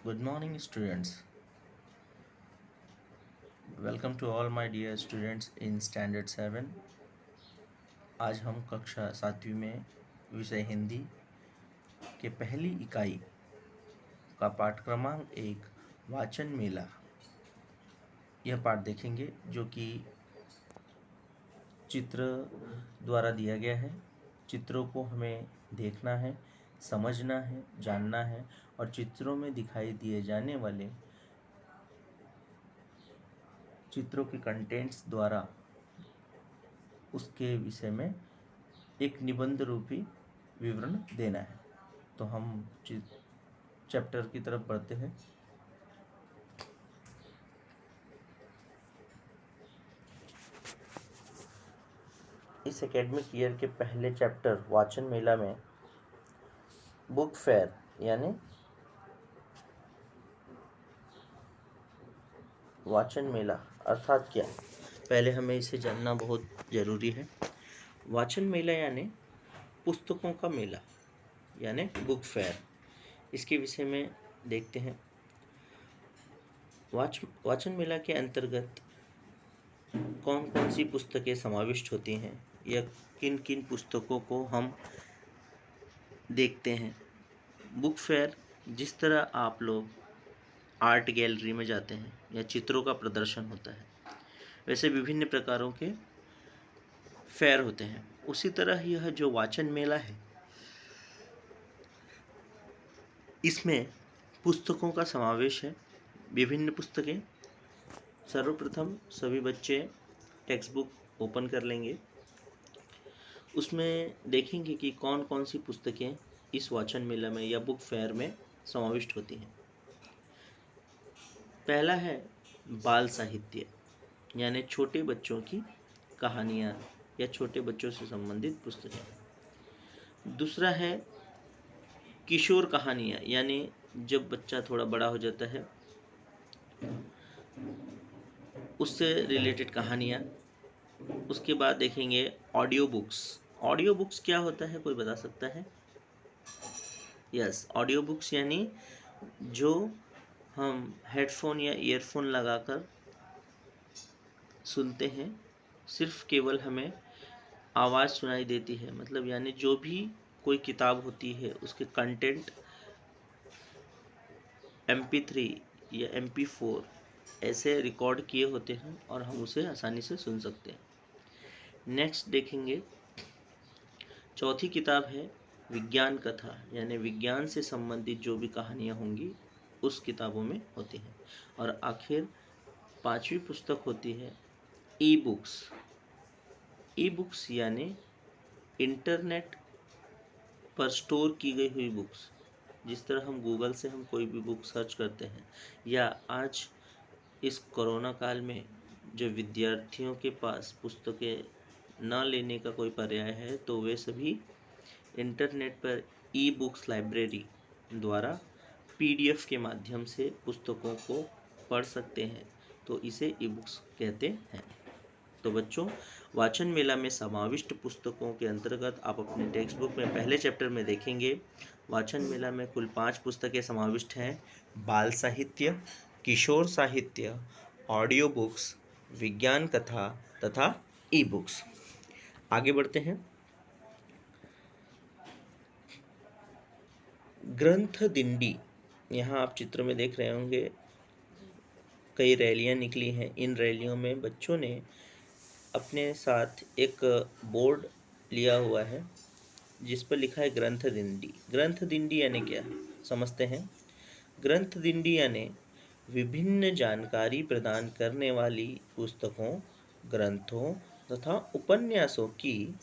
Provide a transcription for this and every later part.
Good morning, students. Welcome to all my dear students in Standard 7. आज हम कक्षा 7वीं में विषय हिंदी के पहली इकाई का पाठ क्रमांक 1 वाचन मेला यह पाठ देखेंगे, जो कि चित्र द्वारा दिया गया है। चित्रों को हमें देखना है, समझना है, जानना है और चित्रों में दिखाई दिए जाने वाले चित्रों के कंटेंट्स द्वारा उसके विषय में एक निबंध रूपी विवरण देना है। तो हम चैप्टर की तरफ बढ़ते हैं। इस एकेडमिक ईयर के पहले चैप्टर वाचन मेला में बुक फेयर यानी वाचन मेला अर्थात क्या, पहले हमें इसे जानना बहुत ज़रूरी है। वाचन मेला यानी पुस्तकों का मेला यानी बुक फेयर। इसके विषय में देखते हैं। वाचन मेला के अंतर्गत कौन कौन सी पुस्तकें समाविष्ट होती हैं या किन किन पुस्तकों को हम देखते हैं। बुक फेयर, जिस तरह आप लोग आर्ट गैलरी में जाते हैं या चित्रों का प्रदर्शन होता है, वैसे विभिन्न प्रकारों के फेयर होते हैं। उसी तरह यह जो वाचन मेला है, इसमें पुस्तकों का समावेश है। विभिन्न पुस्तकें। सर्वप्रथम सभी बच्चे टेक्स्ट बुक ओपन कर लेंगे। उसमें देखेंगे कि कौन कौन सी पुस्तकें इस वाचन मेला में या बुक फेयर में समाविष्ट होती हैं। पहला है बाल साहित्य यानी छोटे बच्चों की कहानियाँ या छोटे बच्चों से संबंधित पुस्तकें। दूसरा है किशोर कहानियाँ यानी जब बच्चा थोड़ा बड़ा हो जाता है उससे रिलेटेड कहानियाँ। उसके बाद देखेंगे ऑडियो बुक्स। ऑडियो बुक्स क्या होता है, कोई बता सकता है? यस, ऑडियो बुक्स यानी जो हम हेडफोन या ईयरफोन लगाकर सुनते हैं, सिर्फ केवल हमें आवाज़ सुनाई देती है। मतलब यानी जो भी कोई किताब होती है उसके कंटेंट MP3 या MP4 ऐसे रिकॉर्ड किए होते हैं और हम उसे आसानी से सुन सकते हैं। नेक्स्ट देखेंगे, चौथी किताब है विज्ञान कथा यानी विज्ञान से संबंधित जो भी कहानियाँ होंगी उस किताबों में होती हैं। और आखिर पांचवी पुस्तक होती है ई बुक्स। ई बुक्स यानी इंटरनेट पर स्टोर की गई हुई बुक्स। जिस तरह हम गूगल से हम कोई भी बुक सर्च करते हैं, या आज इस कोरोना काल में जो विद्यार्थियों के पास पुस्तकें न लेने का कोई पर्याय है, तो वे सभी इंटरनेट पर ई बुक्स लाइब्रेरी द्वारा PDF के माध्यम से पुस्तकों को पढ़ सकते हैं। तो इसे ई बुक्स कहते हैं। तो बच्चों, वाचन मेला में समाविष्ट पुस्तकों के अंतर्गत आप अपने टेक्स्ट बुक में पहले चैप्टर में देखेंगे, वाचन मेला में कुल 5 पुस्तकें समाविष्ट हैं। बाल साहित्य, किशोर साहित्य, ऑडियो बुक्स, विज्ञान कथा तथा ई बुक्स। आगे बढ़ते हैं। ग्रंथ दिंडी, यहाँ आप चित्र में देख रहे होंगे कई रैलियाँ निकली हैं। इन रैलियों में बच्चों ने अपने साथ एक बोर्ड लिया हुआ है जिस पर लिखा है ग्रंथ दिंडी। ग्रंथ दिंडी यानी क्या, समझते हैं। ग्रंथ दिंडी यानी विभिन्न जानकारी प्रदान करने वाली पुस्तकों, ग्रंथों तथा उपन्यासों की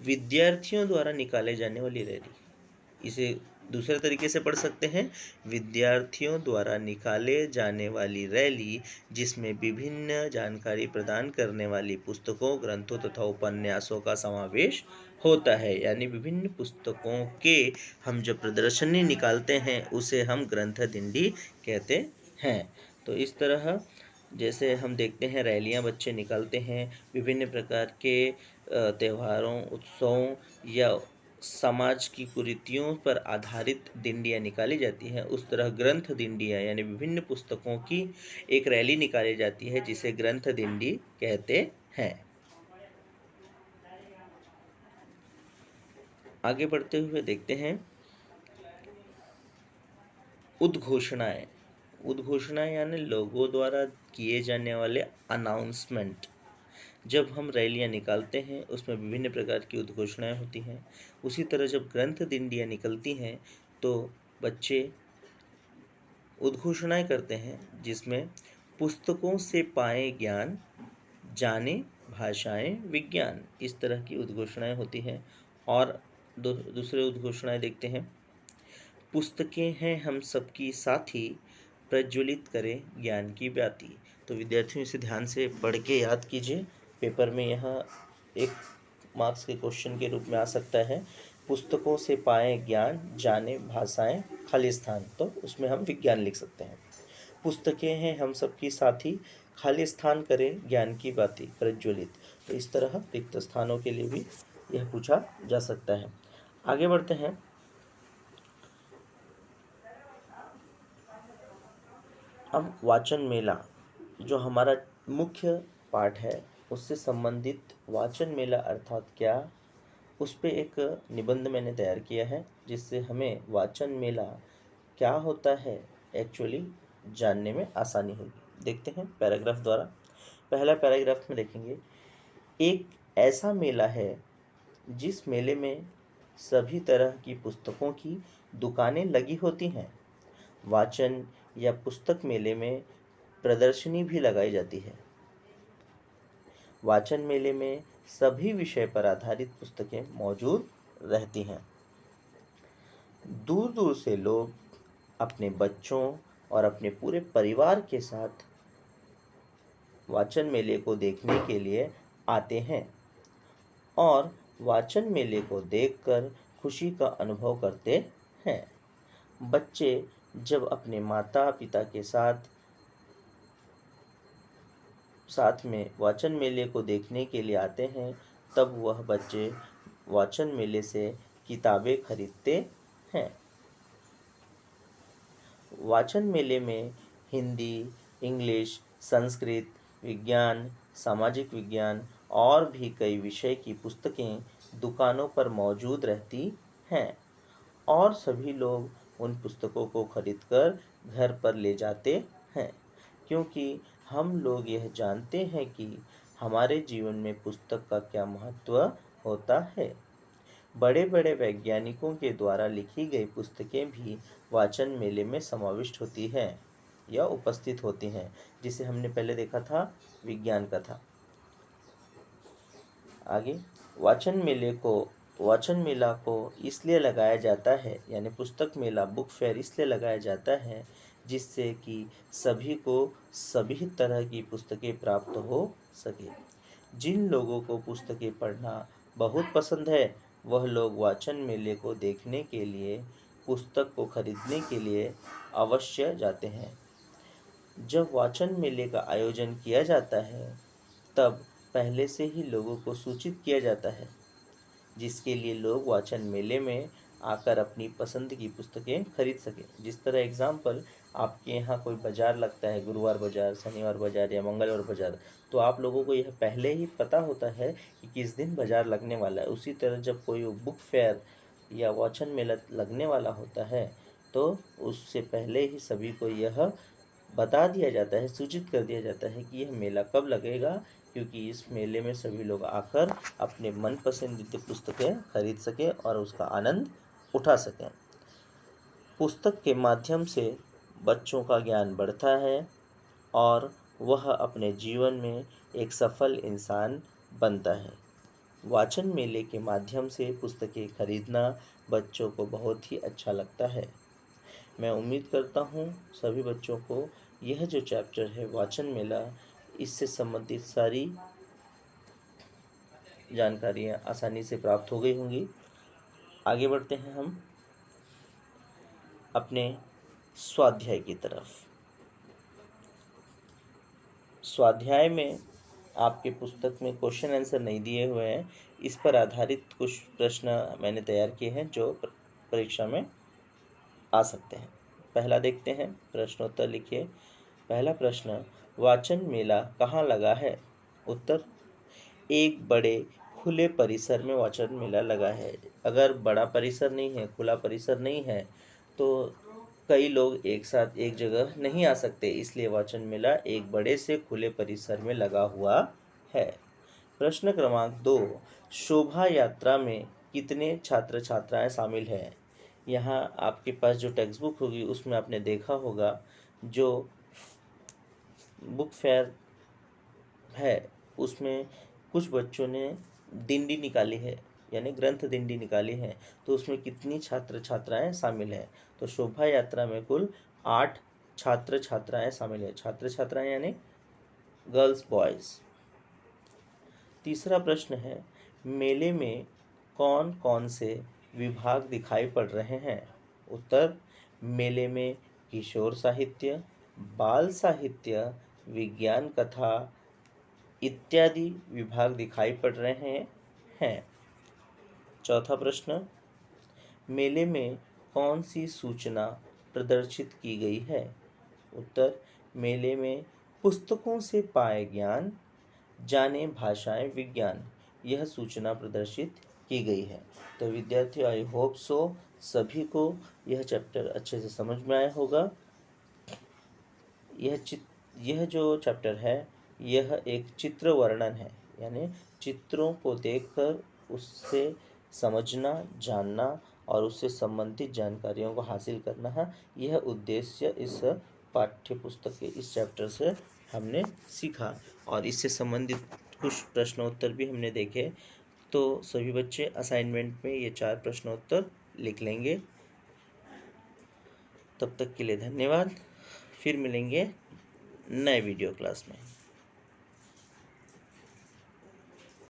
विद्यार्थियों द्वारा निकाले जाने वाली रैली। इसे दूसरे तरीके से पढ़ सकते हैं, विद्यार्थियों द्वारा निकाले जाने वाली रैली, जिसमें विभिन्न जानकारी प्रदान करने वाली पुस्तकों, ग्रंथों तथा उपन्यासों का समावेश होता है। यानी विभिन्न पुस्तकों के हम जब प्रदर्शनी निकालते हैं उसे हम ग्रंथ दिंडी कहते हैं। तो इस तरह जैसे हम देखते हैं रैलियां बच्चे निकालते हैं विभिन्न प्रकार के त्योहारों, उत्सवों या समाज की कुरीतियों पर आधारित दिंडियाँ निकाली जाती हैं, उस तरह ग्रंथ दिंडियाँ यानी विभिन्न पुस्तकों की एक रैली निकाली जाती है जिसे ग्रंथ दिंडी कहते हैं। आगे बढ़ते हुए देखते हैं उद्घोषणाएं। उद्घोषणाएं यानी लोगों द्वारा किए जाने वाले अनाउंसमेंट। जब हम रैलियां निकालते हैं उसमें विभिन्न प्रकार की उद्घोषणाएं होती हैं। उसी तरह जब ग्रंथ दिंडियां निकलती हैं तो बच्चे उद्घोषणाएं करते हैं जिसमें पुस्तकों से पाए ज्ञान, जाने भाषाएं विज्ञान, इस तरह की उद्घोषणाएं होती हैं। और दूसरे उद्घोषणाएं देखते हैं। पुस्तकें हैं हम सबकी साथी, प्रज्वलित करें ज्ञान की बाती। तो विद्यार्थियों इसे ध्यान से पढ़ के याद कीजिए, पेपर में यह एक मार्क्स के क्वेश्चन के रूप में आ सकता है। पुस्तकों से पाए ज्ञान, जाने भाषाएं, खाली स्थान, तो उसमें हम विज्ञान लिख सकते हैं। पुस्तकें हैं हम सबकी साथी, खाली स्थान करें ज्ञान की बाती, प्रज्वलित। तो इस तरह रिक्त स्थानों के लिए भी यह पूछा जा सकता है। आगे बढ़ते हैं। अब वाचन मेला जो हमारा मुख्य पाठ है उससे संबंधित वाचन मेला अर्थात क्या, उस पे एक निबंध मैंने तैयार किया है जिससे हमें वाचन मेला क्या होता है एक्चुअली जानने में आसानी होगी। देखते हैं पैराग्राफ द्वारा। पहला पैराग्राफ में देखेंगे, एक ऐसा मेला है जिस मेले में सभी तरह की पुस्तकों की दुकानें लगी होती हैं। वाचन या पुस्तक मेले में प्रदर्शनी भी लगाई जाती है। वाचन मेले में सभी विषय पर आधारित पुस्तकें मौजूद रहती हैं। दूर दूर से लोग अपने बच्चों और अपने पूरे परिवार के साथ वाचन मेले को देखने के लिए आते हैं और वाचन मेले को देखकर खुशी का अनुभव करते हैं। बच्चे जब अपने माता पिता के साथ में वाचन मेले को देखने के लिए आते हैं तब वह बच्चे वाचन मेले से किताबें खरीदते हैं। वाचन मेले में हिंदी, इंग्लिश, संस्कृत, विज्ञान, सामाजिक विज्ञान और भी कई विषय की पुस्तकें दुकानों पर मौजूद रहती हैं और सभी लोग उन पुस्तकों को खरीदकर घर पर ले जाते हैं, क्योंकि हम लोग यह जानते हैं कि हमारे जीवन में पुस्तक का क्या महत्व होता है। बड़े बड़े वैज्ञानिकों के द्वारा लिखी गई पुस्तकें भी वाचन मेले में समाविष्ट होती हैं या उपस्थित होती हैं, जिसे हमने पहले देखा था विज्ञान का था। आगे, वाचन मेला को इसलिए लगाया जाता है, यानी पुस्तक मेला बुक फेयर इसलिए लगाया जाता है जिससे कि सभी को सभी तरह की पुस्तकें प्राप्त हो सके। जिन लोगों को पुस्तकें पढ़ना बहुत पसंद है वह लोग वाचन मेले को देखने के लिए, पुस्तक को खरीदने के लिए अवश्य जाते हैं। जब वाचन मेले का आयोजन किया जाता है तब पहले से ही लोगों को सूचित किया जाता है जिसके लिए लोग वाचन मेले में आकर अपनी पसंद की पुस्तकें खरीद सकें। जिस तरह एग्जाम्पल, आपके यहाँ कोई बाज़ार लगता है, गुरुवार बाज़ार, शनिवार बाज़ार या मंगलवार बाज़ार, तो आप लोगों को यह पहले ही पता होता है कि किस दिन बाज़ार लगने वाला है। उसी तरह जब कोई बुक फेयर या वाचन मेला लगने वाला होता है तो उससे पहले ही सभी को यह बता दिया जाता है, सूचित कर दिया जाता है कि यह मेला कब लगेगा, क्योंकि इस मेले में सभी लोग आकर अपने मन पसंदीदा पुस्तकें खरीद सकें और उसका आनंद उठा सकें। पुस्तक के माध्यम से बच्चों का ज्ञान बढ़ता है और वह अपने जीवन में एक सफल इंसान बनता है। वाचन मेले के माध्यम से पुस्तकें खरीदना बच्चों को बहुत ही अच्छा लगता है। मैं उम्मीद करता हूँ सभी बच्चों को यह जो चैप्टर है वाचन मेला, इससे संबंधित सारी जानकारियाँ आसानी से प्राप्त हो गई होंगी। आगे बढ़ते हैं हम अपने स्वाध्याय की तरफ। स्वाध्याय में आपके पुस्तक में क्वेश्चन आंसर नहीं दिए हुए हैं, इस पर आधारित कुछ प्रश्न मैंने तैयार किए हैं जो परीक्षा में आ सकते हैं। पहला देखते हैं, प्रश्नोत्तर लिखिए। पहला प्रश्न, वाचन मेला कहाँ लगा है? उत्तर, एक बड़े खुले परिसर में वाचन मेला लगा है। अगर बड़ा परिसर नहीं है, खुला परिसर नहीं है, तो कई लोग एक साथ एक जगह नहीं आ सकते, इसलिए वाचन मेला एक बड़े से खुले परिसर में लगा हुआ है। प्रश्न क्रमांक 2, शोभा यात्रा में कितने छात्र छात्राएं शामिल हैं? यहाँ आपके पास जो टेक्स्ट बुक होगी उसमें आपने देखा होगा, जो बुक फेयर है उसमें कुछ बच्चों ने दिंडी निकाली है, यानी ग्रंथ दिंडी निकाली है, तो उसमें कितनी छात्र छात्राएं शामिल हैं? तो शोभा यात्रा में कुल 8 छात्र छात्राएं शामिल हैं। छात्र छात्राएं यानी गर्ल्स बॉयज। तीसरा प्रश्न है, मेले में कौन कौन से विभाग दिखाई पड़ रहे हैं? उत्तर, मेले में किशोर साहित्य, बाल साहित्य, विज्ञान कथा इत्यादि विभाग दिखाई पड़ रहे हैं। चौथा प्रश्न, मेले में कौन सी सूचना प्रदर्शित की गई है? उत्तर, मेले में पुस्तकों से पाए ज्ञान, जाने भाषाएं विज्ञान, यह सूचना प्रदर्शित की गई है। तो विद्यार्थियों, आई होप सो सभी को यह चैप्टर अच्छे से समझ में आया होगा। यह जो चैप्टर है यह एक चित्र वर्णन है, यानी चित्रों को देखकर उससे समझना, जानना और उससे संबंधित जानकारियों को हासिल करना है। यह उद्देश्य इस पाठ्य पुस्तक के इस चैप्टर से हमने सीखा और इससे संबंधित कुछ प्रश्नोत्तर भी हमने देखे। तो सभी बच्चे असाइनमेंट में ये 4 प्रश्नोत्तर लिख लेंगे। तब तक के लिए धन्यवाद। फिर मिलेंगे नए वीडियो क्लास में।